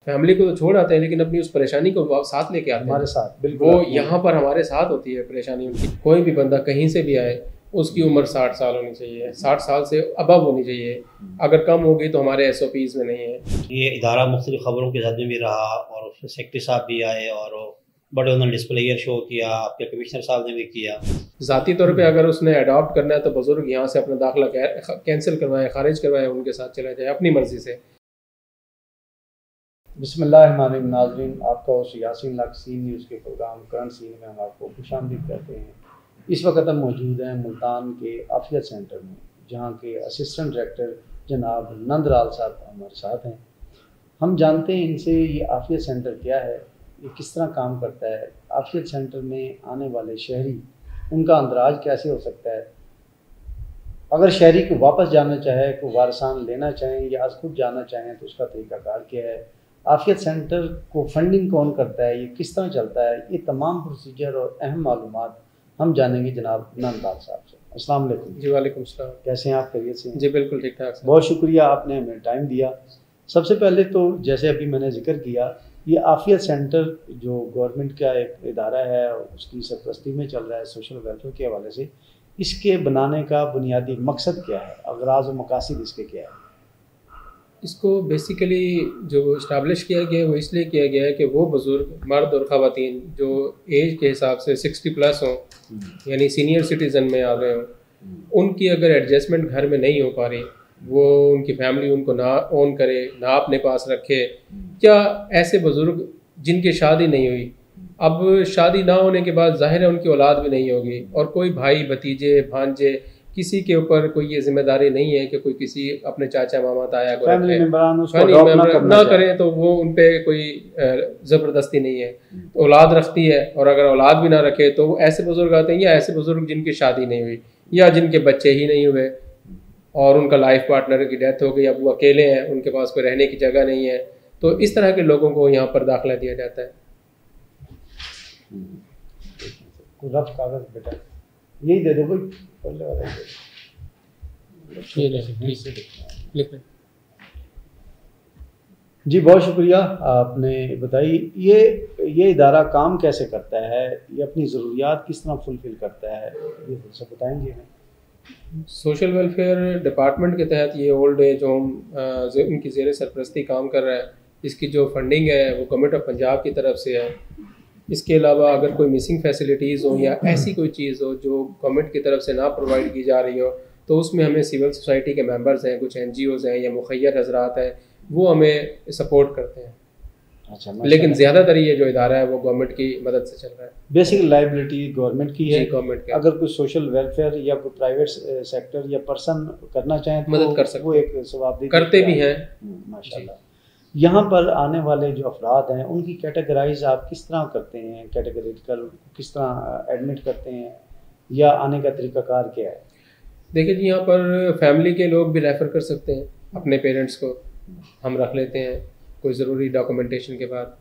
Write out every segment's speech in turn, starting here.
Family को तो छोड़ आते हैं लेकिन अपनी उस परेशानी को साथ लेके आते हैं हमारे साथ। बिल्कुल, वो यहाँ पर हमारे साथ होती है परेशानी उनकी। कोई भी बंदा कहीं से भी आए उसकी उम्र 60 साल होनी चाहिए, 60 साल से अबव होनी चाहिए। अगर कम होगी तो हमारे SOPs में नहीं है। ये इदारा मुख्तलिफ खबरों के साथ में भी रहा और उसमें सेक्रेटरी साहब भी आए और बड़े उन्होंने डिस्प्लेयर शो किया, आपके कमिश्नर साहब ने भी किया। ज़ाती तौर पे अगर उसने अडॉप्ट करना है तो बुजुर्ग यहाँ से अपना दाखिला कैंसिल करवाए, खारिज करवाए, उनके साथ चला जाए अपनी मर्जी से। बिस्मिल्लाहिर्रहमानिर्रहीम। नाज़रीन, आपका host Yasin Lakh scene news के प्रोग्राम करंट सीन में हम आपको खुशामदीद कहते हैं। इस वक्त हम मौजूद हैं मुल्तान के आफियत सेंटर में, जहाँ के असिस्टेंट डायरेक्टर जनाब नंदलाल साहब हमारे साथ हैं। हम जानते हैं इनसे ये आफियत सेंटर क्या है, ये किस तरह काम करता है, आफियत सेंटर में आने वाले शहरी उनका अंदराज कैसे हो सकता है, अगर शहरी को वापस जाना चाहे, को वारसान लेना चाहें या खुद जाना चाहें तो उसका तरीक़ाकार क्या है, आफियत सेंटर को फंडिंग कौन करता है, ये किस तरह चलता है, ये तमाम प्रोसीजर और अहम मालूमात हम जानेंगे जनाब नंदलाल साहब से। अस्सलाम वालेकुम। जी वालेकुम सलाम। कैसे हैं आप, खैरियत से हैं? जी बिल्कुल ठीक ठाक। बहुत शुक्रिया, आपने हमें टाइम दिया। सबसे पहले तो जैसे अभी मैंने जिक्र किया, ये आफियत सेंटर जो गवर्नमेंट का एक इदारा है उसकी सरपरस्ती में चल रहा है सोशल वेलफेयर के हवाले से, इसके बनाने का बुनियादी मकसद क्या है, अगराज़ और मकासद इसके क्या है? इसको बेसिकली जो इस्टाब्लिश किया गया है वो इसलिए किया गया है कि वो बुज़ुर्ग मर्द और ख़वातीन जो एज के हिसाब से 60 प्लस हों, यानी सीनियर सिटीज़न में आ गए हों, उनकी अगर एडजस्टमेंट घर में नहीं हो पा रही, वो उनकी फैमिली उनको ना ओन करे, ना अपने पास रखे, या ऐसे बुज़ुर्ग जिनकी शादी नहीं हुई, अब शादी ना होने के बाद ज़ाहिर है उनकी औलाद भी नहीं होगी और कोई भाई भतीजे भांजे किसी के ऊपर कोई ये जिम्मेदारी नहीं है कि कोई किसी अपने चाचा मामा ताया को फैमिली ना करें, तो वो उन पे कोई ज़बरदस्ती नहीं है। तो औलाद रखती है और अगर औलाद भी ना रखे तो वो ऐसे बुजुर्ग आते हैं, या ऐसे बुजुर्ग जिनकी शादी नहीं हुई या जिनके बच्चे ही नहीं हुए और उनका लाइफ पार्टनर की डेथ हो गई, अब वो अकेले हैं, उनके पास कोई रहने की जगह नहीं है, तो इस तरह के लोगों को यहाँ पर दाखिला दिया जाता है। रफ कागज बेटा यही दे दो भाई, पहले वाला जी। बहुत शुक्रिया, आपने बताई ये इदारा काम कैसे करता है, ये अपनी ज़रूरियात किस तरह फुलफ़िल करता है, ये थोड़ा सा बताएंगे हमें। सोशल वेलफेयर डिपार्टमेंट के तहत ये ओल्ड एज होम उनकी ज़ेर सरपरस्ती काम कर रहा है। इसकी जो फंडिंग है वो गवर्नमेंट ऑफ पंजाब की तरफ से है। इसके अलावा अगर कोई मिसिंग फैसिलिटीज़ हो या ऐसी कोई चीज़ हो जो गवर्नमेंट की तरफ से ना प्रोवाइड की जा रही हो, तो उसमें हमें सिविल सोसाइटी के मेंबर्स हैं, कुछ NGOs हैं या मुखैर हजरात हैं, वो हमें सपोर्ट करते हैं। अच्छा, लेकिन ज़्यादातर ये जो इदारा है वो गवर्नमेंट की मदद से चल रहा है। बेसिक लाइबिलिटी गवर्नमेंट की है, गवर्नमेंट की। अगर कोई सोशल वेलफेयर या कोई प्राइवेट सेक्टर या पर्सन करना चाहें तो मदद कर सकते, वो एक सवाब करते भी हैं माशाल्लाह। यहाँ पर आने वाले जो अफराद हैं उनकी कैटेगराइज आप किस तरह करते हैं, कैटेगरिकल किस तरह एडमिट करते हैं या आने का तरीक़ाकार क्या है? देखिए जी, यहाँ पर फैमिली के लोग भी रेफ़र कर सकते हैं, अपने पेरेंट्स को हम रख लेते हैं कोई ज़रूरी डॉक्यूमेंटेशन के बाद।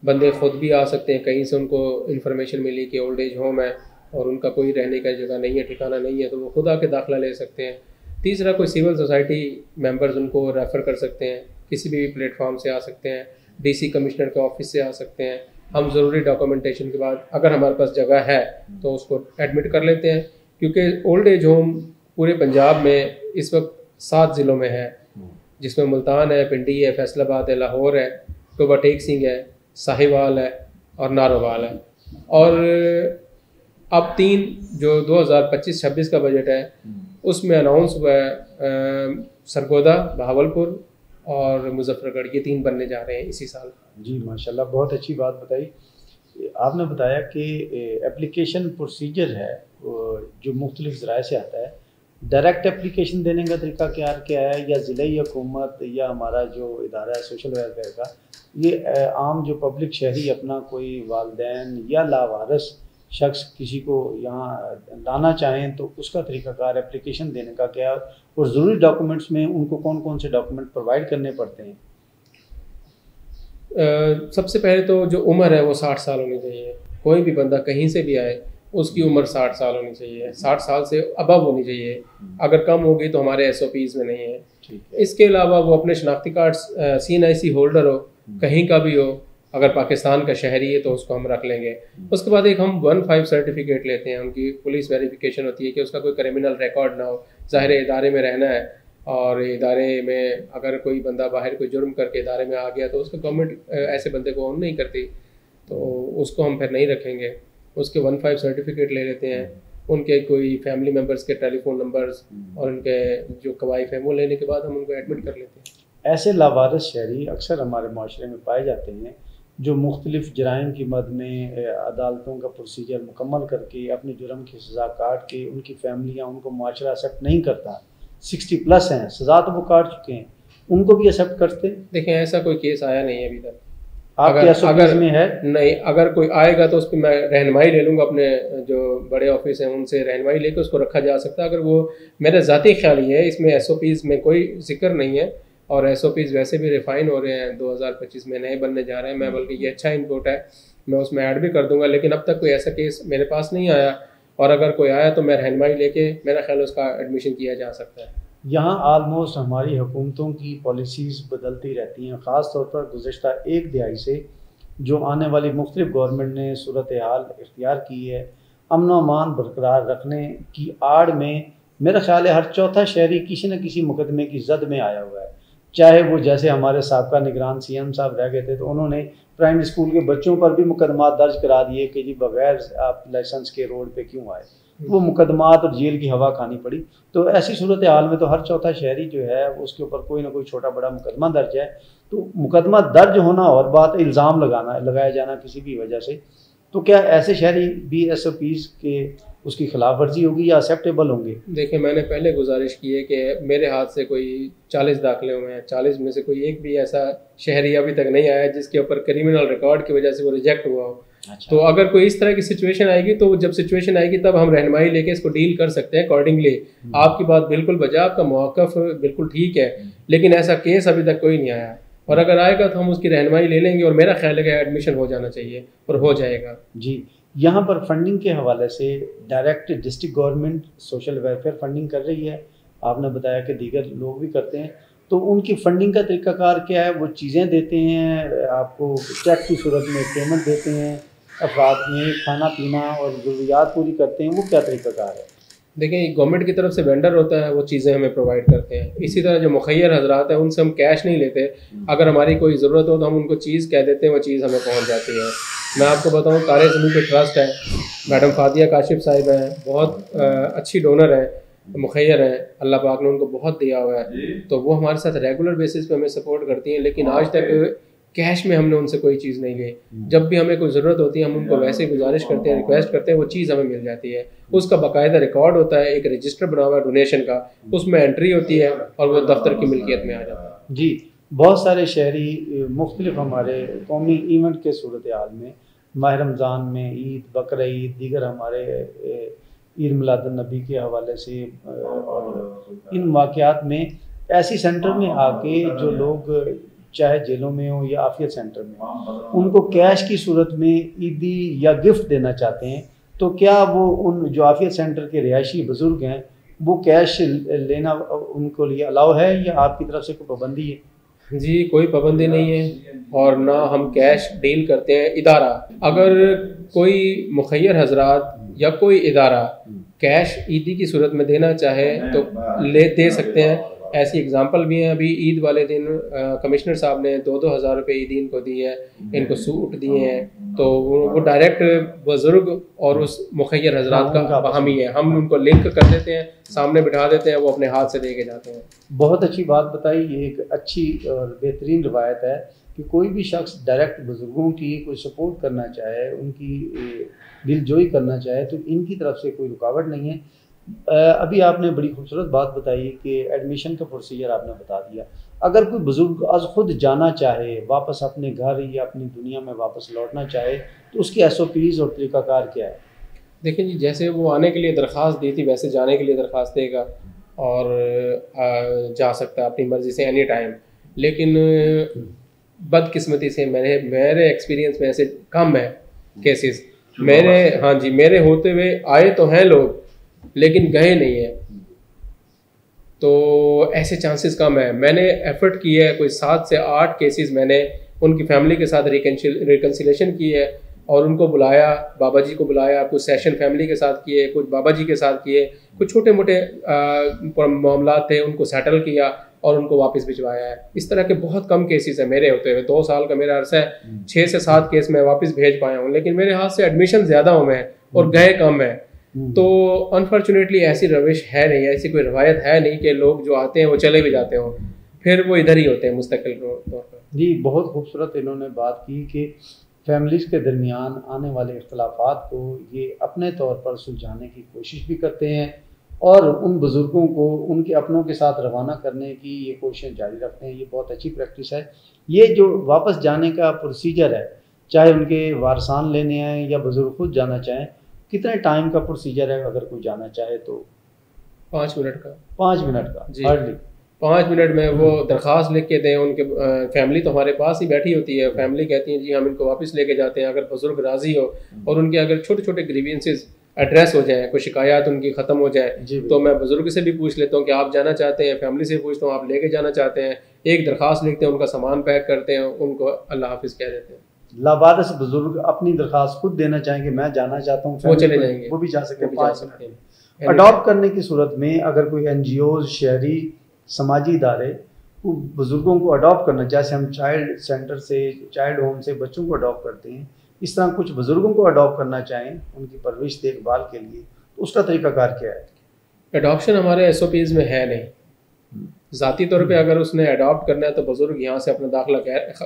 बंदे ख़ुद भी आ सकते हैं, कहीं से उनको इन्फॉर्मेशन मिली कि ओल्ड एज होम है और उनका कोई रहने का जगह नहीं है, ठिकाना नहीं है, तो वो खुद आके दाखिला ले सकते हैं। तीसरा, कोई सिविल सोसाइटी मेंबर्स उनको रेफ़र कर सकते हैं, किसी भी प्लेटफॉर्म से आ सकते हैं, DC कमिश्नर के ऑफिस से आ सकते हैं। हम ज़रूरी डॉक्यूमेंटेशन के बाद अगर हमारे पास जगह है तो उसको एडमिट कर लेते हैं, क्योंकि ओल्ड एज होम पूरे पंजाब में इस वक्त 7 ज़िलों में है, जिसमें मुल्तान है, पिंडी है, फैसलाबाद है, लाहौर है, टोबा टेक सिंह है, साहिवाल है और नारोवाल है। और अब 3 जो 2025-26 का बजट है उसमें अनाउंस हुआ है सरगोदा, बहावलपुर और मुजफ्फरगढ़, ये 3 बनने जा रहे हैं इसी साल। जी माशाल्लाह, बहुत अच्छी बात बताई। आपने बताया कि एप्लीकेशन प्रोसीजर है जो मुख्तलिफ ज़राए से आता है, डायरेक्ट एप्लीकेशन देने का तरीका क्या है, या ज़िले हुकूमत या हमारा जो इदारा है सोशल वेलफेयर का, ये आम जो पब्लिक शहरी अपना कोई वालिदैन या लावारिस शख्स किसी को यहाँ लाना चाहें तो उसका तरीक़ाकार एप्लीकेशन देने का क्या है, और ज़रूरी डॉक्यूमेंट्स में उनको कौन कौन से डॉक्यूमेंट प्रोवाइड करने पड़ते हैं? सबसे पहले तो जो उम्र है वो 60 साल होनी चाहिए। कोई भी बंदा कहीं से भी आए उसकी उम्र 60 साल होनी चाहिए, 60 साल से अबव होनी चाहिए। अगर कम होगी तो हमारे SOPs में नहीं है। इसके अलावा वो अपने शनाख्ती कार्ड CNIC होल्डर हो कहीं का भी हो, अगर पाकिस्तान का शहरी है तो उसको हम रख लेंगे। उसके बाद एक हम 1-5 सर्टिफिकेट लेते हैं, उनकी पुलिस वेरिफिकेशन होती है कि उसका कोई क्रिमिनल रिकॉर्ड ना हो। ज़ाहिर है इदारे में रहना है, और इदारे में अगर कोई बंदा बाहर कोई जुर्म करके इदारे में आ गया तो उसका गवर्नमेंट ऐसे बंदे को ऑन नहीं करती, तो उसको हम फिर नहीं रखेंगे। उसके 1-5 सर्टिफिकेट ले लेते हैं, उनके कोई फैमिली मेम्बर्स के टेलीफोन नंबर्स और उनके जो कवाइफ है वो लेने के बाद हम उनको एडमिट कर लेते हैं। ऐसे लावारिस शहरी अक्सर हमारे माशरे में पाए जाते हैं जो मुख्तलिफ जराइम की मद में अदालतों का प्रोसीजर मुकम्मल करके अपने जुर्म की सज़ा काट के उनकी फैमिलियाँ उनको माशरा एक्सेप्ट नहीं करता। 60+ हैं, सज़ा तो वो काट चुके हैं, उनको भी एक्सेप्ट करते। देखें ऐसा कोई केस आया नहीं है अभी तक। अगर में है नहीं, अगर कोई आएगा तो उस पर मैं रहनुमाई ले लूँगा, अपने जो बड़े ऑफिस हैं उनसे रहनुमाई लेकर उसको रखा जा सकता है। अगर वो, मेरा ज़ाती ख्याल ही है, इसमें SOPs में कोई जिक्र नहीं है, और SOPs वैसे भी रिफाइन हो रहे हैं, 2025 में नए बनने जा रहे हैं। मैं बल्कि ये अच्छा इनपुट है, मैं उसमें ऐड भी कर दूंगा, लेकिन अब तक कोई ऐसा केस मेरे पास नहीं आया, और अगर कोई आया तो मैं रहनुमाई लेके मेरा ख्याल उसका एडमिशन किया जा सकता है। यहाँ आलमोस्ट हमारी हुकूमतों की पॉलिसीज़ बदलती रहती हैं, ख़ास तौर पर गुज़श्ता एक दिहाई से जो आने वाली मुख्तलिफ गवर्नमेंट ने सूरत हाल इख्तियार की है अमन व अमान बरकरार रखने की आड़ में, मेरा ख्याल है हर चौथा शहरी किसी न किसी मुकदमे की जद में आया हुआ है। चाहे वो जैसे हमारे साबका निगरान CM साहब रह गए थे तो उन्होंने प्राइमरी स्कूल के बच्चों पर भी मुकदमा दर्ज करा दिए कि जी बगैर आप लाइसेंस के रोड पे क्यों आए, वो मुकदमात और जेल की हवा खानी पड़ी। तो ऐसी सूरत हाल में तो हर चौथा शहरी जो है उसके ऊपर कोई ना कोई छोटा बड़ा मुकदमा दर्ज है। तो मुकदमा दर्ज होना और बात, इल्ज़ाम लगाया जाना किसी भी वजह से, तो क्या ऐसे शहरी भी SOPs के उसकी खिलाफ वर्जी होगी या एक्सेप्टेबल होंगे? देखिए, मैंने पहले गुजारिश की है कि मेरे हाथ से कोई 40 दाखिले हुए हैं, 40 में से कोई एक भी ऐसा शहरी अभी तक नहीं आया जिसके ऊपर क्रिमिनल रिकॉर्ड की वजह से वो रिजेक्ट हुआ हो। अच्छा। तो अगर कोई इस तरह की सिचुएशन आएगी तो जब सिचुएशन आएगी तब हम रहनुमाई लेके इसको डील कर सकते हैं अकॉर्डिंगली। आपकी बात बिल्कुल बजा, आपका मौक़िफ़ बिल्कुल ठीक है, लेकिन ऐसा केस अभी तक कोई नहीं आया, और अगर आएगा तो हम उसकी रहनुमाई ले लेंगे, और मेरा ख्याल है कि एडमिशन हो जाना चाहिए और हो जाएगा। जी, यहाँ पर फंडिंग के हवाले से direct district government social welfare funding कर रही है, आपने बताया कि दीगर लोग भी करते हैं, तो उनकी फंडिंग का तरीक़ाकार क्या है? वो चीज़ें देते हैं आपको, चेक की सूरत में पेमेंट देते हैं, अफराद में खाना पीना और ज़रूरियात पूरी करते हैं, वो क्या तरीक़ाकार है? देखिए, गवर्नमेंट की तरफ से वेंडर होता है, वो चीज़ें हमें प्रोवाइड करते हैं। इसी तरह जो मुखैर हजरात हैं उनसे हम कैश नहीं लेते, अगर हमारी कोई ज़रूरत हो तो हम उनको चीज़ कह देते हैं, वो चीज़ हमें पहुंच जाती है। मैं आपको बताऊं, तारे ज़मीन पे ट्रस्ट है, मैडम फातिया काशिफ साहिब हैं, बहुत अच्छी डोनर हैं, मुखैर हैं, अल्लाह पाक ने उनको बहुत दिया हुआ है, तो वो हमारे साथ रेगुलर बेसिस पे हमें सपोर्ट करती हैं, लेकिन आज तक कैश में हमने उनसे कोई चीज़ नहीं ली। जब भी हमें कोई ज़रूरत होती है हम उनको वैसे गुजारिश करते हैं, रिक्वेस्ट करते हैं, वो चीज़ हमें मिल जाती है। उसका बाकायदा रिकॉर्ड होता है, एक रजिस्टर बना हुआ है डोनेशन का, उसमें एंट्री होती है और वो दफ्तर की मिल्कियत में आ जाता है। जी, बहुत सारे शहरी मुख्तलिफ हमारे कौमी इवेंट के सूरत हाल में, माह रमज़ान में, ईद, बकर ईद, दीगर हमारे ईद मिलादुन्नबी के हवाले से और इन वाक़यात में ऐसी सेंटर में आके जो लोग चाहे जेलों में हो या आफियत सेंटर में, उनको कैश की सूरत में ईदी या गिफ्ट देना चाहते हैं, तो क्या वो उन जो आफियत सेंटर के रिहायशी बुज़ुर्ग हैं वो कैश लेना उनको लिए अलाउ है या आपकी तरफ से कोई पाबंदी है? जी, कोई पाबंदी नहीं है, और ना हम कैश डील करते हैं। इदारा, अगर कोई मुखैर हजरात या कोई इदारा कैश ईदी की सूरत में देना चाहे तो दे सकते हैं। ऐसी एग्जांपल भी हैं, अभी ईद वाले दिन कमिश्नर साहब ने 2-2 हज़ार रुपये ईदीन को दिए हैं, इनको सूट दिए हैं, तो वो डायरेक्ट बुजुर्ग और उस मुखैर हजरात का बाहमी है, हम उनको लिंक कर देते हैं, सामने बिठा देते हैं, वो अपने हाथ से दे के जाते हैं। बहुत अच्छी बात बताई, ये एक अच्छी और बेहतरीन रवायत है कि कोई भी शख्स डायरेक्ट बुजुर्गों की कोई सपोर्ट करना चाहे, उनकी दिलजोई करना चाहे, तो इनकी तरफ से कोई रुकावट नहीं है। अभी आपने बड़ी खूबसूरत बात बताई कि एडमिशन का प्रोसीजर आपने बता दिया। अगर कोई बुजुर्ग आज खुद जाना चाहे, वापस अपने घर या अपनी दुनिया में वापस लौटना चाहे, तो उसकी SOPs और तरीक़ाकार क्या है? देखिए जी, जैसे वो आने के लिए दरख्वास्त दी थी वैसे जाने के लिए दरख्वास्त देगा और जा सकता है अपनी मर्ज़ी से एनी टाइम। लेकिन बदकिस्मती से मेरे एक्सपीरियंस में ऐसे कम है केसेस मेरे। हाँ जी, मेरे होते हुए आए तो हैं लोग लेकिन गए नहीं है, तो ऐसे चांसेस कम है। मैंने एफर्ट किया है, कोई 7 से 8 केसेस मैंने उनकी फैमिली के साथ रिकन्सिलेशन की है और उनको बुलाया, बाबा जी को बुलाया, कुछ सेशन फैमिली के साथ किए, कुछ बाबा जी के साथ किए, कुछ छोटे मोटे मामला थे उनको सेटल किया और उनको वापस भिजवाया है। इस तरह के बहुत कम केसेस है मेरे होते हुए। 2 साल का मेरा अरसा है, 6 से 7 केस मैं वापस भेज पाया हूँ, लेकिन मेरे हाथ से एडमिशन ज़्यादा हुए हैं और गए कम है। तो अनफॉर्चुनेटली ऐसी रविश है नहीं, ऐसी कोई रवायत है नहीं कि लोग जो आते हैं वो चले भी जाते हों, फिर वो इधर ही होते हैं मुस्तकिल तौर पर। जी, बहुत खूबसूरत इन्होंने बात की कि फैमिलीज़ के दरमियान आने वाले इख्तलाफात को ये अपने तौर पर सुलझाने की कोशिश भी करते हैं और उन बुज़ुर्गों को उनके अपनों के साथ रवाना करने की ये कोशिशें जारी रखते हैं। ये बहुत अच्छी प्रैक्टिस है। ये जो वापस जाने का प्रोसीजर है, चाहे उनके वारसान लेने आएँ या बुज़ुर्ग खुद जाना चाहें, कितने टाइम का प्रोसीजर है अगर कोई जाना चाहे तो? 5 मिनट का। 5 मिनट का जी, हार्डली 5 मिनट में वो दरख्वास्त लिख के दें। उनके फैमिली तो हमारे पास ही बैठी होती है, फैमिली कहती है जी हम इनको वापस लेके जाते हैं। अगर बुजुर्ग राज़ी हो और उनके अगर छोटे छोटे ग्रीवियंसेस एड्रेस हो जाए, कोई शिकायत उनकी ख़त्म हो जाए, तो मैं बुजुर्ग से भी पूछ लेता हूँ कि आप जाना चाहते हैं, फैमिली से पूछता हूँ आप लेके जाना चाहते हैं, एक दरख्वास्त लिखते हैं, उनका सामान पैक करते हैं, उनको अल्लाह हाफिज़ कह देते हैं। लावारिस बुजुर्ग अपनी दरख्वास्त खुद देना चाहेंगे, मैं जाना चाहता हूँ, वो चले जाएंगे, वो भी जा सकते हैं। 5 हैं। अडॉप्ट करने की सूरत में अगर कोई NGOs, शहरी समाजी इदारे बुज़ुर्गों को अडॉप्ट करना, जैसे हम चाइल्ड सेंटर से, चाइल्ड होम से बच्चों को अडॉप्ट करते हैं, इस तरह कुछ बुज़ुर्गों को अडॉप्ट करना चाहें उनकी परवरिश देखभाल के लिए, तो उसका तरीक़ाकार क्या है? अडॉप्शन हमारे SOPs में है नहीं। ज़ाती तौर पे अगर उसने अडॉप्ट करना है तो बुज़ुर्ग यहाँ से अपना दाखिला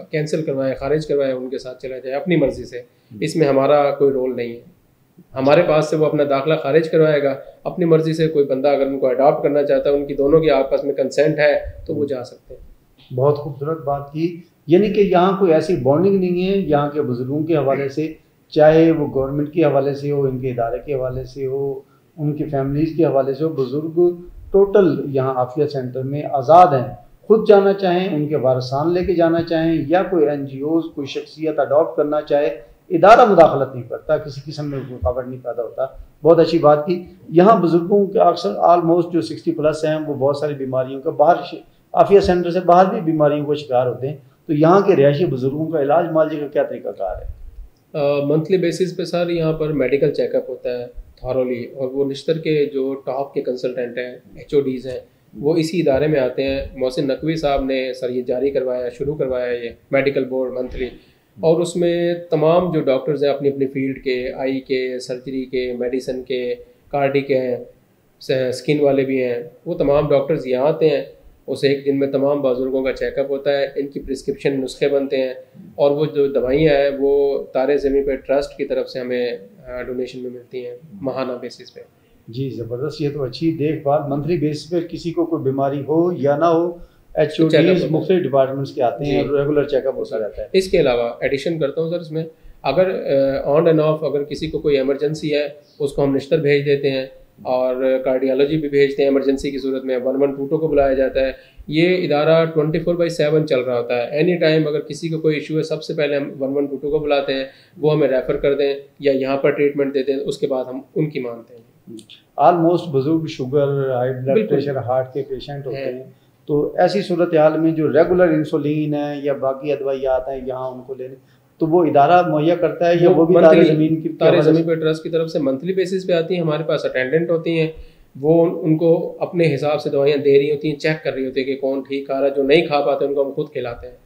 कैंसिल करवाए, खारिज करवाए, उनके साथ चला जाए अपनी मर्ज़ी से। इसमें हमारा कोई रोल नहीं है। हमारे पास से वो अपना दाखिला खारिज करवाएगा अपनी मर्ज़ी से। कोई बंदा अगर उनको अडॉप्ट करना चाहता है, उनकी दोनों की आपस में कंसेंट है, तो वो जा सकते हैं। बहुत खूबसूरत बात की, यानी कि यहाँ कोई ऐसी बॉन्डिंग नहीं है यहाँ के बुज़ुर्गों के हवाले से, चाहे वो गवर्नमेंट के हवाले से हो, इनके इदारे के हवाले से हो, उनकी फैमिलीज़ के हवाले से हो। बुज़ुर्ग टोटल यहाँ आफिया सेंटर में आज़ाद हैं, खुद जाना चाहें, उनके वारसान लेके जाना चाहें, या कोई NGOs कोई शख्सियत अडॉप्ट करना चाहे, इदारा मुदाखलत नहीं करता, किसी किस्म में रुकावट नहीं पैदा होता। बहुत अच्छी बात की। यहाँ बुज़ुर्गों के अक्सर आलमोस्ट जो 60+ हैं वो बहुत सारी बीमारियों का, बाहर आफिया सेंटर से बाहर भी बीमारियों का शिकार होते हैं, तो यहाँ के रिहायशी बुज़ुर्गों का इलाज मालजी का क्या तरीक़ाकार है? मंथली बेसिस पे सर यहाँ पर मेडिकल चेकअप होता है थॉरोली, और वो निश्तर के जो टॉप के कंसल्टेंट हैं, HODs हैं, वो इसी इदारे में आते हैं। मोहसिन नकवी साहब ने सर ये जारी करवाया, शुरू करवाया ये मेडिकल बोर्ड मंथली, और उसमें तमाम जो डॉक्टर्स हैं अपनी अपनी फील्ड के, आई के, सर्जरी के, मेडिसिन के, कार्डिक के हैं, स्किन वाले भी हैं, वो तमाम डॉक्टर्स यहाँ आते हैं। उस एक दिन में तमाम बुजुर्गों का चेकअप होता है, इनकी प्रिस्क्रिप्शन नुस्खे बनते हैं, और वो जो दवाइयाँ हैं वो तारे ज़मीन पे ट्रस्ट की तरफ से हमें डोनेशन में मिलती हैं माहाना बेसिस पे। जी ज़बरदस्त, ये तो अच्छी देखभाल। मंथली बेसिस पे किसी को कोई बीमारी हो या ना हो, HODs मुख्तलिफ डिपार्टमेंट्स के आते हैं, रेगुलर चेकअप होता रहता है। इसके अलावा एडिशन करता हूँ सर इसमें, अगर ऑन एंड ऑफ अगर किसी को कोई इमरजेंसी है उसको हम निश्तर भेज देते हैं, और कार्डियोलॉजी भी भेजते हैं। इमरजेंसी की सूरत में 112 को बुलाया जाता है। ये इदारा 24/7 चल रहा होता है। एनी टाइम अगर किसी को कोई इशू है, सबसे पहले हम 112 को बुलाते हैं, वो हमें रेफ़र कर दें या यहाँ पर ट्रीटमेंट देते हैं, उसके बाद हम उनकी मानते हैं। ऑलमोस्ट बुजुर्ग sugar, high blood pressure, heart के पेशेंट होते हैं, तो ऐसी सूरत हाल में जो रेगुलर इंसुलिन है या बाकी अदवाइयात हैं यहाँ उनको लेने, तो वो इदारा मुहैया करता है या वो भी तारे ज़मीन पे ट्रस्ट की तरफ से मंथली बेसिस पे आती हैं। हमारे पास अटेंडेंट होती हैं, वो उनको अपने हिसाब से दवाइयाँ दे रही होती हैं, चेक कर रही होती है कि कौन ठीक खा रहा है। जो नहीं खा पाते उनको हम खुद खिलाते हैं।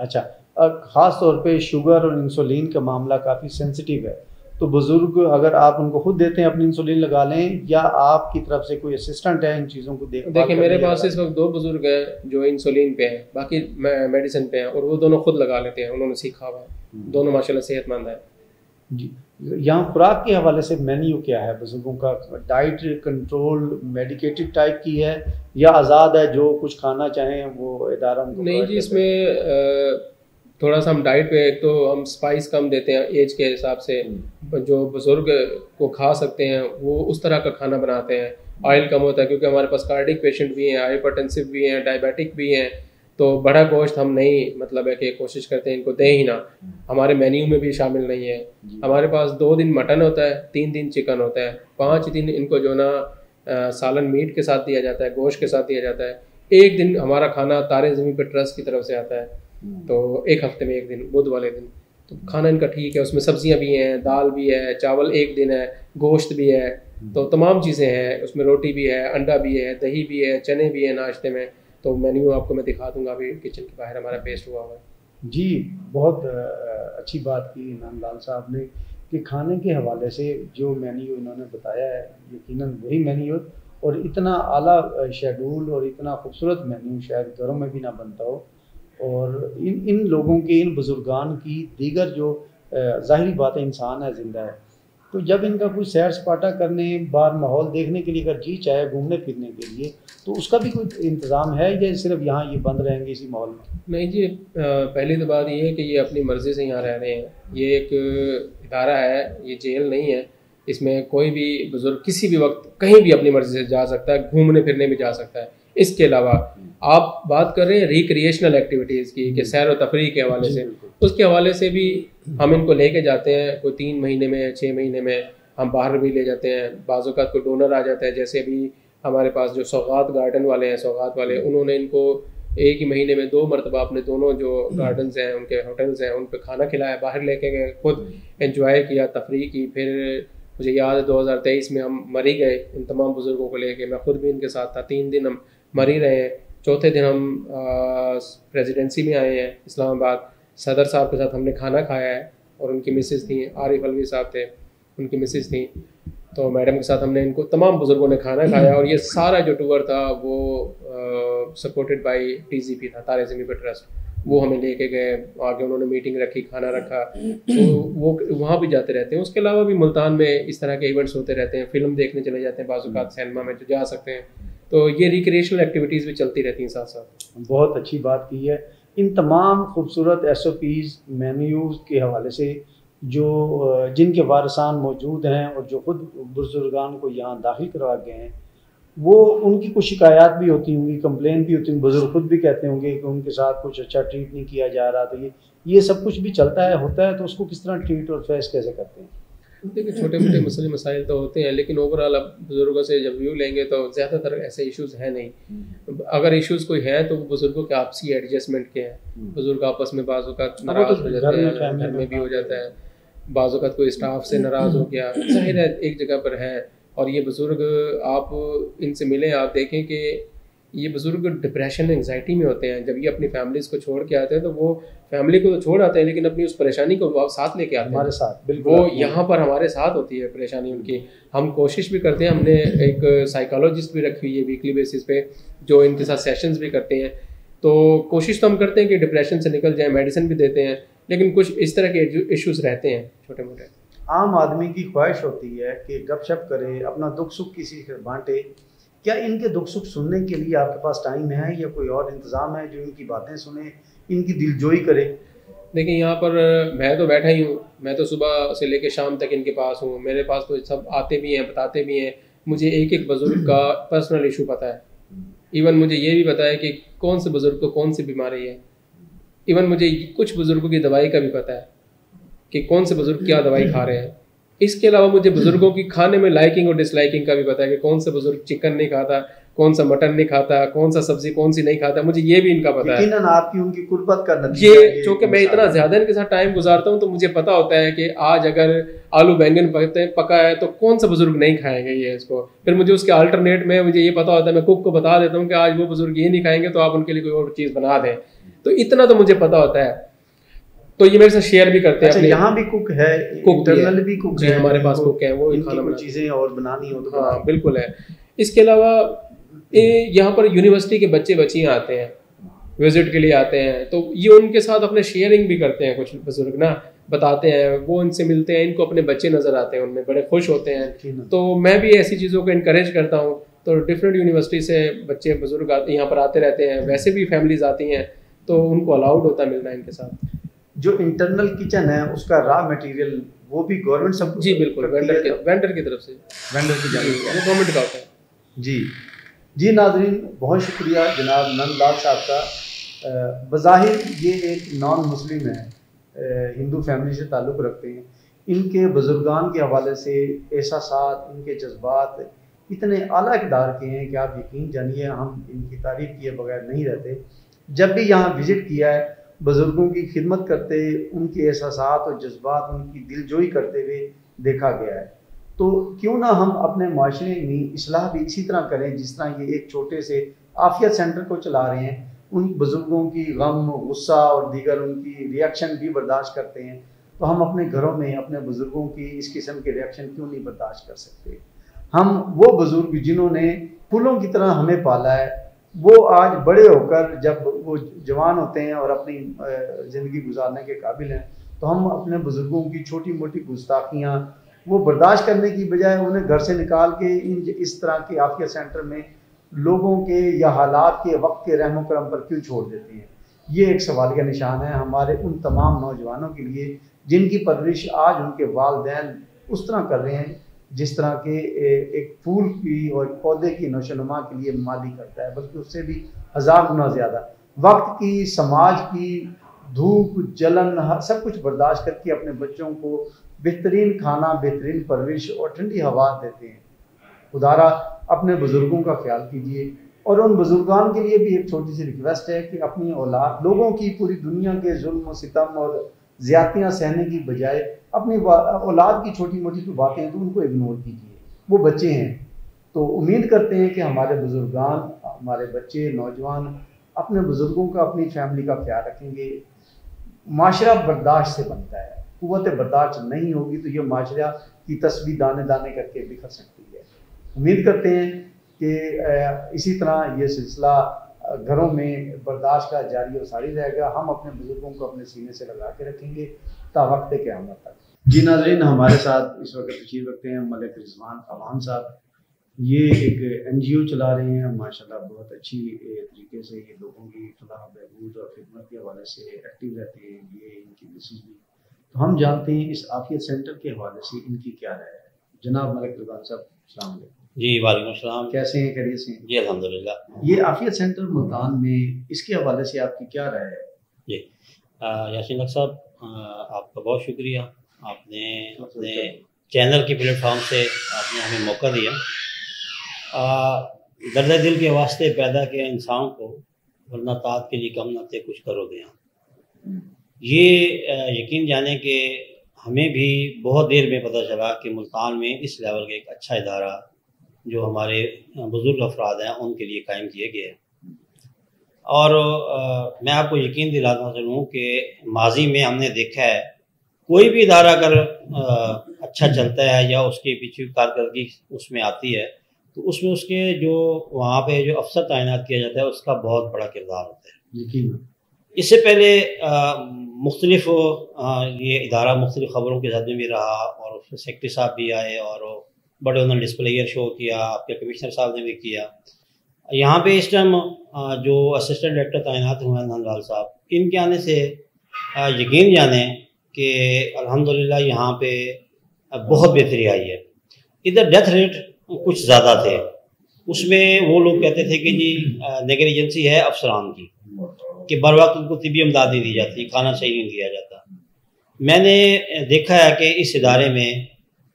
अच्छा, ख़ास तौर पे शुगर और इंसुलिन का मामला काफ़ी सेंसिटिव है, तो बुज़ुर्ग अगर आप उनको खुद देते हैं अपनी इंसुलिन लगा लें, या आपकी तरफ से कोई असिस्टेंट है इन चीज़ों को देखिए मेरे पास इस वक्त 2 बुजुर्ग हैं जो इंसुलिन पे हैं, बाकी मेडिसिन पे हैं, और वो दोनों खुद लगा लेते हैं, उन्होंने सीखा हुआ है, दोनों माशाल्लाह सेहतमंद है। जी, यहाँ खुराक के हवाले से मेन्यू क्या है बुजुर्गों का? डाइट कंट्रोल मेडिकेटेड टाइप की है या आज़ाद है, जो कुछ खाना चाहें वो इदारा? नहीं जी, इसमें थोड़ा सा हम डाइट पे, एक तो हम स्पाइस कम देते हैं एज के हिसाब से, जो बुज़ुर्ग को खा सकते हैं वो उस तरह का खाना बनाते हैं। ऑयल कम होता है क्योंकि हमारे पास कार्डिक पेशेंट भी हैं, हाइपरटेंसिव भी हैं, डायबिटिक भी हैं, तो बड़ा गोश्त हम नहीं, मतलब है कि कोशिश करते हैं इनको दें ही ना, हमारे मेन्यू में भी शामिल नहीं है। हमारे पास 2 दिन मटन होता है, 3 दिन चिकन होता है, 5 दिन इनको जो ना सालन मीट के साथ दिया जाता है, गोश्त के साथ दिया जाता है। एक दिन हमारा खाना तारे ज़मीन पर ट्रस्ट की तरफ से आता है, तो एक हफ्ते में एक दिन बुध वाले दिन तो खाना इनका ठीक है, उसमें सब्जियां भी हैं, दाल भी है, चावल एक दिन है, गोश्त भी है, तो तमाम चीज़ें हैं, उसमें रोटी भी है, अंडा भी है, दही भी है, चने भी है नाश्ते में। तो मेन्यू आपको मैं दिखा दूंगा, अभी किचन के बाहर हमारा पेस्ट हुआ हुआ है। जी, बहुत अच्छी बात की इनाम लाल साहब ने कि खाने के हवाले से जो मेन्यू इन्होंने बताया है यकीनन वही मेन्यू, और इतना आला शेड्यूल और इतना खूबसूरत मेन्यू शायद घरों में भी ना बनता हो। और इन लोगों के, इन बुजुर्गान की दीगर जो ज़ाहिरी बात है, इंसान है, ज़िंदा है, तो जब इनका कोई सैर सपाटा करने, बाहर माहौल देखने के लिए अगर जी चाहे घूमने फिरने के लिए, तो उसका भी कोई इंतज़ाम है या सिर्फ यहाँ ये बंद रहेंगे इसी माहौल में? नहीं जी, पहली तो बात ये है कि ये अपनी मर्ज़ी से यहाँ रह रहे हैं। ये एक इदारा है, ये जेल नहीं है। इसमें कोई भी बुज़ुर्ग किसी भी वक्त कहीं भी अपनी मर्ज़ी से जा सकता है, घूमने फिरने भी जा सकता है। इसके अलावा आप बात कर रहे हैं रिक्रिएशनल एक्टिविटीज़ की कि सैर व तफरीह के हवाले से, उसके हवाले से भी हम इनको लेके जाते हैं। कोई 3 महीने में, 6 महीने में हम बाहर भी ले जाते हैं। बाज़ औक़ात कोई डोनर आ जाता है, जैसे अभी हमारे पास जो सौगात गार्डन वाले हैं, सौगात वाले, उन्होंने इनको एक ही महीने में 2 मरतबा अपने दोनों जो गार्डन्स हैं, उनके होटल्स हैं, उन पे खाना खिलाया, बाहर लेके गए, खुद एंजॉय किया, तफरीह की। फिर मुझे याद है 2023 में हम मरी गए इन तमाम बुज़ुर्गों को लेके, मैं खुद भी इनके साथ था। 3 दिन हम मरी रहे हैं। चौथे दिन हम प्रेसिडेंसी में आए हैं इस्लामाबाद, सदर साहब के साथ हमने खाना खाया है, और उनकी मिसेज़ थी, आरिफ अलवी साहब थे, उनकी मिसेज़ थी, तो मैडम के साथ हमने इनको तमाम बुज़ुर्गों ने खाना खाया। और ये सारा जो टूर था वो सपोर्टेड बाय TZP था, तारे ज़मीं पर ट्रस्ट, वो हमें लेके गए, आगे उन्होंने मीटिंग रखी, खाना रखा, तो वो वहाँ भी जाते रहते हैं। उसके अलावा भी मुल्तान में इस तरह के इवेंट्स होते रहते हैं, फ़िल्म देखने चले जाते हैं, बाज़ औक़ात सिनेमा में जो जा सकते हैं, तो ये रिक्रिएशनल एक्टिविटीज़ भी चलती रहती हैं साथ साथ। बहुत अच्छी बात की है। इन तमाम खूबसूरत SOPs मेन्यूज़ के हवाले से जो जिनके वारिसान मौजूद हैं और जो खुद बुजुर्गान को यहाँ दाखिल करवा गए हैं, वो उनकी कुछ शिकायत भी होती होंगी, कंप्लेन भी होती होंगी, बुजुर्ग खुद भी कहते होंगे कि उनके साथ कुछ अच्छा ट्रीट नहीं किया जा रहा। तो ये सब कुछ भी चलता है, होता है, तो उसको किस तरह ट्रीट और फेस कैसे करते हैं? देखिए, छोटे मोटे मसले मसाइल तो होते हैं, लेकिन ओवरऑल अब बुज़ुर्गों से जब व्यू लेंगे तो ज़्यादातर ऐसे इश्यूज़ हैं नहीं। अगर इश्यूज़ कोई हैं तो वो बुज़ुर्गों के आपसी एडजस्टमेंट के हैं। बुज़ुर्ग आपस में बाज़ औक़ात नाराज़ हो जाते हैं, घर में भी हो जाता है, बाज़ औक़ात कोई स्टाफ से नाराज़ हो गया, ज़ाहिर है एक जगह पर है। और ये बुज़ुर्ग, आप इनसे मिलें, आप देखें कि ये बुज़ुर्ग डिप्रेशन, एंग्जाइटी में होते हैं। जब ये अपनी फैमिलीज़ को छोड़ के आते हैं, तो वो फैमिली को तो छोड़ आते हैं, लेकिन अपनी उस परेशानी को वो साथ लेके आते हैं हमारे साथ। बिल्कुल, वो यहाँ पर हमारे साथ होती है परेशानी उनकी। हम कोशिश भी करते हैं, हमने एक साइकोलॉजिस्ट भी रखी हुई है वीकली बेसिस पे, जो इनके साथ सेशंस भी करते हैं। तो कोशिश तो हम करते हैं कि डिप्रेशन से निकल जाए, मेडिसिन भी देते हैं, लेकिन कुछ इस तरह के इश्यूज़ रहते हैं छोटे मोटे। आम आदमी की ख्वाहिश होती है कि गपशप करे, अपना दुख सुख किसी से बांटे। क्या इनके दुख सुख सुनने के लिए आपके पास टाइम है या कोई और इंतज़ाम है जो इनकी बातें सुने, इनकी दिलजोई करे? देखिए, यहाँ पर मैं तो बैठा ही हूँ, मैं तो सुबह से लेकर शाम तक इनके पास हूँ। मेरे पास तो सब आते भी हैं, बताते भी हैं। मुझे एक एक बुज़ुर्ग का पर्सनल इशू पता है। इवन मुझे ये भी पता है कि कौन से बुज़ुर्ग को कौन सी बीमारी है। इवन मुझे कुछ बुज़ुर्गों की दवाई का भी पता है कि कौन से बुज़ुर्ग क्या दवाई खा रहे हैं। इसके अलावा मुझे बुज़ुर्गों की खाने में लाइकिंग और डिसलाइकिंग का भी पता है कि कौन सा बुज़ुर्ग चिकन नहीं खाता, कौन सा मटन नहीं खाता, कौन सा सब्जी कौन सी नहीं खाता। मुझे ये भी इनका पता है। यकीनन आपकी उनकी कुर्बत का नतीजा ये चूँकि मैं इतना ज़्यादा इनके साथ टाइम गुजारता हूँ, तो मुझे पता होता है कि आज अगर आलू बैंगन पका है तो कौन सा बुज़ुर्ग नहीं खाएंगे ये इसको। फिर मुझे उसके अल्टरनेट में मुझे ये पता होता है, मैं कुक को बता देता हूँ कि आज वो बुज़ुर्ग ये नहीं खाएंगे, तो आप उनके लिए कोई और चीज़ बना दें। तो इतना तो मुझे पता होता है, तो ये मेरे से शेयर भी करते हैं। अच्छा, यहाँ भी कुक है, इंटरनल भी कुक है? हमारे पास कुक है, वो खाना कुछ चीज़ें और बनानी हो तो हाँ बिल्कुल है। इसके अलावा यहाँ पर यूनिवर्सिटी के बच्चे बच्चियाँ आते हैं, विजिट के लिए आते हैं, तो ये उनके साथ अपने शेयरिंग भी करते हैं। कुछ बुजुर्ग ना बताते हैं, वो उनसे मिलते हैं, इनको अपने बच्चे नज़र आते हैं, उनमें बड़े खुश होते हैं। तो मैं भी ऐसी चीज़ों को इनकरेज करता हूँ। तो डिफरेंट यूनिवर्सिटी से बच्चे बुजुर्ग यहाँ पर आते रहते हैं, वैसे भी फैमिलीज आती हैं, तो उनको अलाउड होता है मिलना इनके साथ। जो इंटरनल किचन है उसका रॉ मटेरियल वो भी गवर्नमेंट सब? जी बिल्कुल, वेंडर की तरफ से, वेंडर की जाती है, गवर्नमेंट का होता है। जी नाज़रीन, बहुत शुक्रिया जनाब नंदलाल साहब का। बज़ाहिर ये एक नॉन मुस्लिम है, हिंदू फैमिली से ताल्लुक़ रखते हैं। इनके बुजुर्गान के हवाले से एहसासात, इनके जज्बात इतने आला इक़दार के हैं कि आप यकीन जानिए हम इनकी तारीफ़ किए बगैर नहीं रहते। जब भी यहाँ विज़िट किया है बुज़ुर्गों की खिदमत करते, उनके एहसासात और जज्बात, उनकी दिलजोई करते हुए देखा गया है। तो क्यों ना हम अपने माशरे में इस्लाह भी इसी तरह करें जिस तरह ये एक छोटे से आफियत सेंटर को चला रहे हैं। उन बुज़ुर्गों की गम, गुस्सा और दीगर उनकी रिएक्शन भी बर्दाश्त करते हैं, तो हम अपने घरों में अपने बुज़ुर्गों की इस किस्म के रिएक्शन क्यों नहीं बर्दाश्त कर सकते। हम वो बुज़ुर्ग जिन्होंने फूलों की तरह हमें पाला है, वो आज बड़े होकर जब वो जवान होते हैं और अपनी ज़िंदगी गुजारने के काबिल हैं, तो हम अपने बुज़ुर्गों की छोटी मोटी गुस्ताखियाँ वो बर्दाश्त करने की बजाय उन्हें घर से निकाल के इस तरह के आफियत सेंटर में लोगों के या हालात के वक्त के रहमो करम पर क्यों छोड़ देते हैं। ये एक सवालिया निशान है हमारे उन तमाम नौजवानों के लिए जिनकी परवरिश आज उनके वालिदैन उस तरह कर रहे हैं जिस तरह के एक फूल की और पौधे की नौशनुमा के लिए माली करता है, बल्कि उससे भी 1000 गुना ज़्यादा वक्त की, समाज की धूप, जलन, सब कुछ बर्दाश्त करके अपने बच्चों को बेहतरीन खाना, बेहतरीन परवरिश और ठंडी हवा देते हैं। खुदारा अपने बुज़ुर्गों का ख्याल कीजिए। और उन बुज़ुर्गान के लिए भी एक छोटी सी रिक्वेस्ट है कि अपनी औलाद, लोगों की पूरी दुनिया के जुल्म, सितम और ज़्यादतियाँ सहने की बजाय अपनी औलाद की छोटी मोटी तो बातें हैं तो उनको इग्नोर कीजिए। वो बच्चे हैं, तो उम्मीद करते हैं कि हमारे बुज़ुर्गान, हमारे बच्चे, नौजवान अपने बुज़ुर्गों का, अपनी फैमिली का ख्याल रखेंगे। माशरा बर्दाश्त से बनता है, क़ुव्वत बर्दाश्त नहीं होगी तो ये माशरा की तस्वीर दाने दाने करके बिखर सकती है। उम्मीद करते हैं कि इसी तरह ये सिलसिला घरों में बर्दाश्त का जारी और सारी रहेगा। हम अपने बुज़ुर्गों को अपने सीने से लगा के रखेंगे ता वक्त क़यामत तक। जी नाज़रीन, हमारे साथ इस वक्त तशरीफ़ रखते हैं मलिक रिजवान अवान साहब। ये एक NGO चला रहे हैं, माशाल्लाह बहुत अच्छी तरीके से ये लोगों की फलाह बहबूद और खिदमत के हवाले से एक्टिव रहते हैं। ये इनकी मिसेज भी, तो हम जानते हैं इस आफियत सेंटर के हवाले से इनकी क्या राय है। जनाब मलिक रिजवान साहब, अस्सलाम वालेकुम। जी वालेकुम सलाम। कैसे हैं, खैरियत से हैं? जी अल्हम्दुलिल्लाह। ये आफियत सेंटर मुल्तान में, इसके हवाले से आपकी क्या राय है? जी यासीन लक साहब, आपका बहुत शुक्रिया, आपने अपने चैनल के प्लेटफॉर्म से आपने हमें मौका दिया। दर्द दिल के वास्ते पैदा किया इंसान को, वरना तात के लिए कम न थे कुछ करोगे यहाँ। ये यकीन जाने के हमें भी बहुत देर में पता चला कि मुल्तान में इस लेवल का एक अच्छा इदारा जो हमारे बुज़ुर्ग अफराद हैं उनके लिए कायम किए गए हैं। और मैं आपको यकीन दिलाता चलूँ कि माजी में हमने देखा है कोई भी इदारा अगर अच्छा चलता है या उसके पीछे कारकर्दगी उसमें आती है तो उसमें उसके जो वहाँ पे जो अफसर तैनात किया जाता है उसका बहुत बड़ा किरदार होता है। यकीन इससे पहले मुख्तलिफ ये इदारा मुख्तलिफ ख़बरों के साथ में भी रहा और सेक्रेटरी साहब भी आए और बड़े उन्होंने डिस्प्लेयर शो किया, आपके कमिश्नर साहब ने भी किया। यहाँ पे इस टाइम जो असिस्टेंट डायरेक्टर तैनात हुए हैं नंदलाल साहब, इनके आने से यकीन जाने कि अल्हम्दुलिल्लाह यहाँ पे बहुत बेहतरी आई है। इधर डेथ रेट कुछ ज़्यादा थे, उसमें वो लोग कहते थे कि जी नेग्लिजेंसी है अफसरान की कि बर वक्त उनको तिबी इमदाद नहीं दी जाती, खाना सही नहीं दिया जाता। मैंने देखा है कि इस इदारे में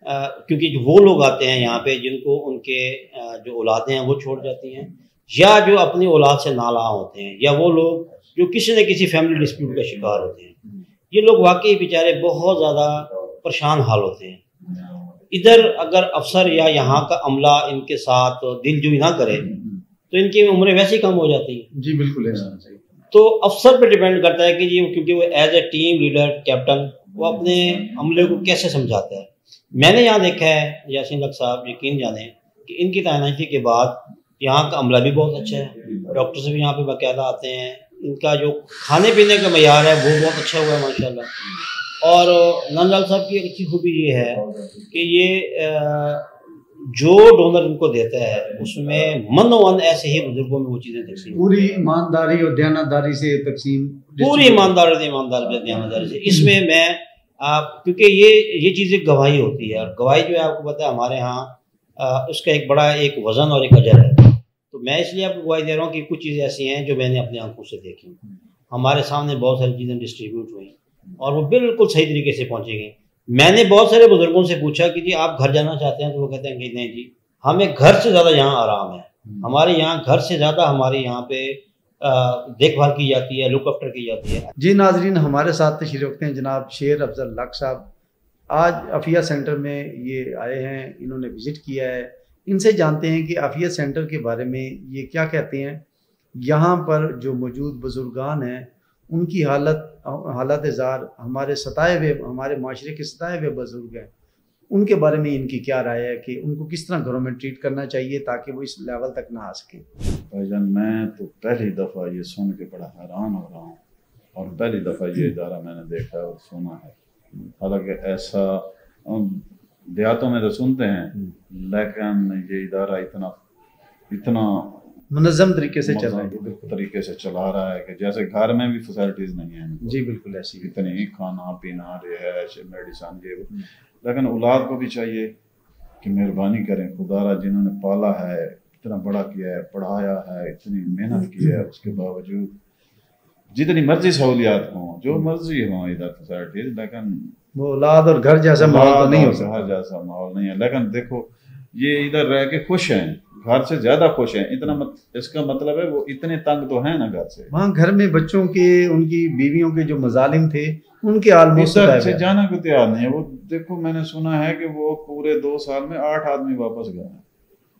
क्योंकि जो वो लोग आते हैं यहाँ पे जिनको उनके जो औलादें हैं वो छोड़ जाती हैं या जो अपनी औलाद से नाला होते हैं या वो लोग जो किसी न किसी फैमिली डिस्प्यूट का शिकार होते हैं, ये लोग वाकई बेचारे बहुत ज़्यादा परेशान हाल होते हैं। इधर अगर अफसर या यहाँ का अमला इनके साथ दिलजोई ना करे तो इनकी उम्रें वैसे ही कम हो जाती हैं। जी बिल्कुल ऐसा सही। तो अफसर पे डिपेंड करता है कि जी क्योंकि वो as a team leader captain वो अपने अमले को कैसे समझाता है। मैंने यहाँ देखा है यासीन लक साहब, यकीन जाने कि इनकी तैनाती के बाद यहाँ का अमला भी बहुत अच्छा है, डॉक्टर से भी यहाँ पे बाकायदा आते हैं, इनका जो खाने पीने का मयार है वो बहुत अच्छा हुआ है माशाल्लाह। और नंदलाल साहब की अच्छी खूबी ये है कि ये जो डोनर इनको देता है उसमें मन ऐसे ही बुजुर्गों में वो चीज़ें तकसीम, पूरी ईमानदारी और दयानतदारी से तकसीम, पूरी ईमानदारी से। इसमें मैं क्योंकि ये चीज़ें गवाही होती है और गवाही जो है आपको पता है हमारे यहाँ उसका एक बड़ा एक वज़न और एक अजर है। तो मैं इसलिए आपको गवाही दे रहा हूँ कि कुछ चीज़ें ऐसी हैं जो मैंने अपनी आंखों से देखी, हमारे सामने बहुत सारी चीज़ें डिस्ट्रीब्यूट हुई और वो बिल्कुल सही तरीके से पहुँची गई। मैंने बहुत सारे बुजुर्गों से पूछा कि जी आप घर जाना चाहते हैं, तो वो कहते हैं कि नहीं जी हमें घर से ज़्यादा यहाँ आराम है, हमारे यहाँ घर से ज़्यादा हमारे यहाँ पे देखभाल की जाती है, लुक आफ्टर की जाती है। जी नाजरीन, हमारे साथ तशरीफ रखते हैं जनाब शेर अफजल लक साहब। आज अफिया सेंटर में ये आए हैं, इन्होंने विज़िट किया है। इनसे जानते हैं कि अफिया सेंटर के बारे में ये क्या कहते हैं। यहाँ पर जो मौजूद बुजुर्गान हैं उनकी हालत ज़ार, हमारे सताए हुए, हमारे माशरे के सताए हुए बुजुर्ग हैं, उनके बारे में इनकी क्या राय है कि उनको किस तरह घरों में ट्रीट करना चाहिए ताकि वो इस लेवल तक ना आ सके। भाईजान, मैं तो पहली दफ़ा ये सुन के बड़ा हैरान हो रहा हूँ और पहली दफ़ा ये इदारा मैंने देखा और सुना है। हालांकि ऐसा देहातों में तो सुनते हैं, लेकिन ये इदारा इतना मुनज़्ज़म तरीके से चल रहा है, तरीके से चला रहा है कि जैसे घर में भी फैसिलिटीज़ नहीं है। जी बिल्कुल ऐसी इतनी खाना पीना, रिहाइश, मेडिसन, ये लेकिन औलाद को भी चाहिए कि मेहरबानी करें, खुदारा जिन्होंने पाला है, इतना बड़ा किया है, पढ़ाया है, इतनी मेहनत की है, उसके बावजूद जितनी मर्जी सहूलियात हों, जो मर्जी हों इधर फैसिलिटीज, लेकिन वो औलाद और घर जैसा माहौल तो नहीं हो सकता। घर जैसा माहौल नहीं है। लेकिन देखो, ये इधर रह के खुश हैं, घर से ज्यादा खुश हैं। इसका मतलब है वो इतने तंग तो हैं ना घर से। वहाँ घर में बच्चों के, उनकी बीवियों के जो मजालिम थे उनके आलमोस्ट से जाना को तैयार नहीं है वो। देखो, मैंने सुना है कि वो पूरे 2 साल में 8 आदमी वापस गए हैं,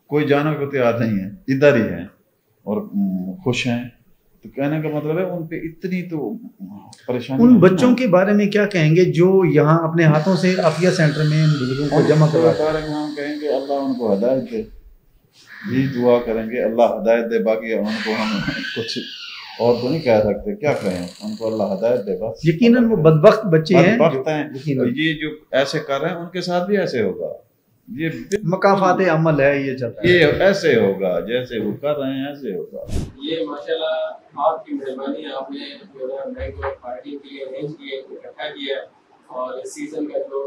कोई जाना को तैयार नहीं है, इधर ही है और खुश हैं। तो कहने का मतलब है उन पे इतनी तो परेशानी। उन बच्चों के बारे में क्या कहेंगे जो यहाँ अपने हाथों से अफिया सेंटर में इन बुजुर्गों को जमा करवा रहे हैं? हम कहेंगे अल्लाह उनको हिदायत दे, यही दुआ करेंगे, अल्लाह हिदायत दे। बाकी उनको हम कुछ और तो नहीं कह सकते, क्या कहें, उनको अल्लाह हिदायत दे बस। यकीनन वो बदबख्त बच्चे हैं, ये जो ऐसे कर रहे हैं उनके साथ भी ऐसे होगा। ये मकाफात अमल है, ये चलता है, ये ऐसे होगा जैसे वो कर रहे हैं, ऐसे होगा। ये माशाल्लाह आपकी मेहरबानी, आपने जो है मैंगो पार्टी के लिए अरेंज किए, इकट्ठा किया और इस सीजन का जो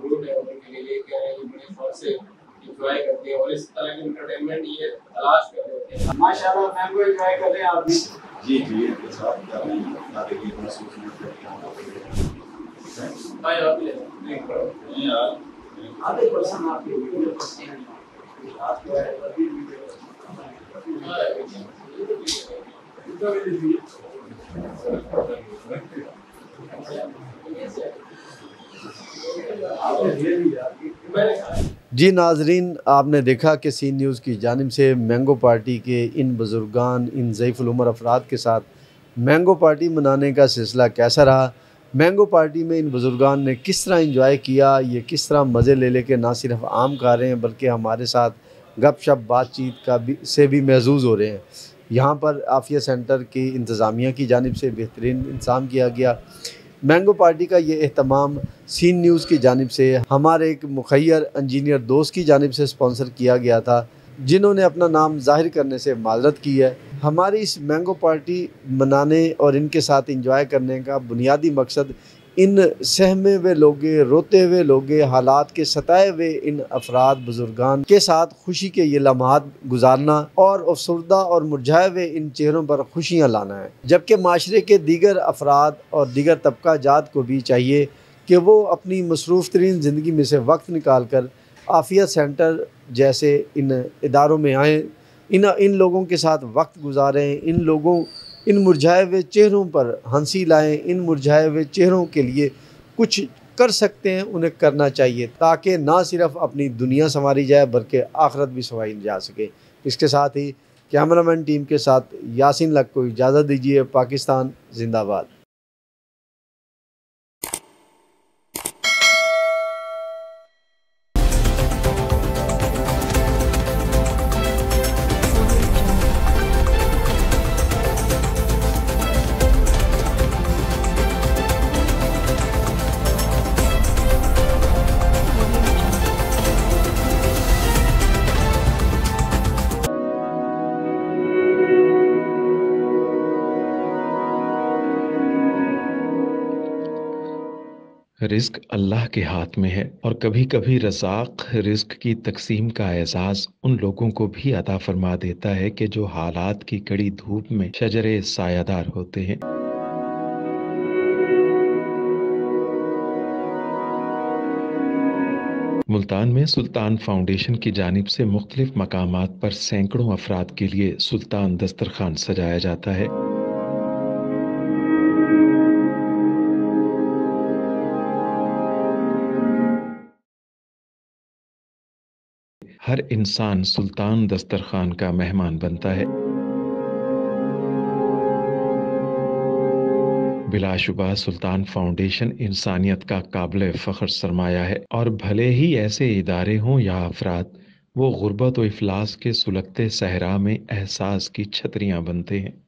रूट है उनके लिए लेके आए, ये बड़े शौक से एंजॉय करते हैं और इस तरह की एंटरटेनमेंट ये तलाश कर रहे हैं। माशाल्लाह मैंगो एंजॉय कर रहे हैं आप भी। जी जी, इनके साथ कर रहे हैं, ताकि ये महसूस नहीं करें। भाई आप ले नहीं यार, आधे पर्सन आपके वीडियो करते हैं, आप जो है अभी वीडियो जी नाजरीन, आपने देखा कि सी न्यूज़ की जानिब से मैंगो पार्टी के इन बुजुर्गान, इन ज़ईफ़ुल उमर अफराद के साथ मैंगो पार्टी मनाने का सिलसिला कैसा रहा, मैंगो पार्टी में इन बुजुर्गान ने किस तरह इंजॉय किया, ये किस तरह मज़े ले लेके ना सिर्फ आम खा रहे हैं बल्कि हमारे साथ गपशप बातचीत से भी महजूज़ हो रहे हैं। यहाँ पर आफिया सेंटर की इंतज़ामिया की जानिब से बेहतरीन इंतज़ाम किया गया। मैंगो पार्टी का ये एहतमाम सीन न्यूज़ की जानिब से हमारे एक मुखैर इंजीनियर दोस्त की जानिब से स्पॉन्सर किया गया था, जिन्होंने अपना नाम ज़ाहिर करने से माज़रत की है। हमारी इस मैंगो पार्टी मनाने और इनके साथ इंजॉय करने का बुनियादी मकसद इन सहमे हुए लोगे, रोते हुए लोगे, हालात के सताए हुए इन अफराद बुजुर्गान के साथ खुशी के ये लम्हात गुजारना और अफसरदा और मुरझाए हुए इन चेहरों पर खुशियाँ लाना है। जबकि माशरे के दीगर अफराद और दीगर तबका जात को भी चाहिए कि वो अपनी मसरूफ़ तरीन ज़िंदगी में से वक्त निकाल कर आफिया सेंटर जैसे इन इदारों में आएँ, इन लोगों के साथ वक्त गुजारें, इन मुरझाए हुए चेहरों पर हंसी लाएं, इन मुरझाए हुए चेहरों के लिए कुछ कर सकते हैं उन्हें करना चाहिए, ताकि ना सिर्फ अपनी दुनिया संवारी जाए बल्कि आखिरत भी संवारी जा सके। इसके साथ ही कैमरामैन टीम के साथ यासीन लक को इजाज़त दीजिए। पाकिस्तान जिंदाबाद। रिस्क अल्लाह के हाथ में है और कभी कभी रज़ाक रिस्क की तकसीम का एहसास उन लोगों को भी अता फरमा देता है कि जो हालात की कड़ी धूप में शजरे सायादार होते हैं। मुल्तान में सुल्तान फाउंडेशन की जानिब से मुख्तलिफ मकामात पर सैकड़ों अफराद के लिए सुल्तान दस्तरखान सजाया जाता है। हर इंसान सुल्तान दस्तरखान का मेहमान बनता है। बिलाशुबा सुल्तान फाउंडेशन इंसानियत का काबिल फ़ख्र सरमाया है और भले ही ऐसे इदारे हों या अफराद, वो गुर्बत व इफलास के सुलगते सहरा में एहसास की छतरियाँ बनते हैं।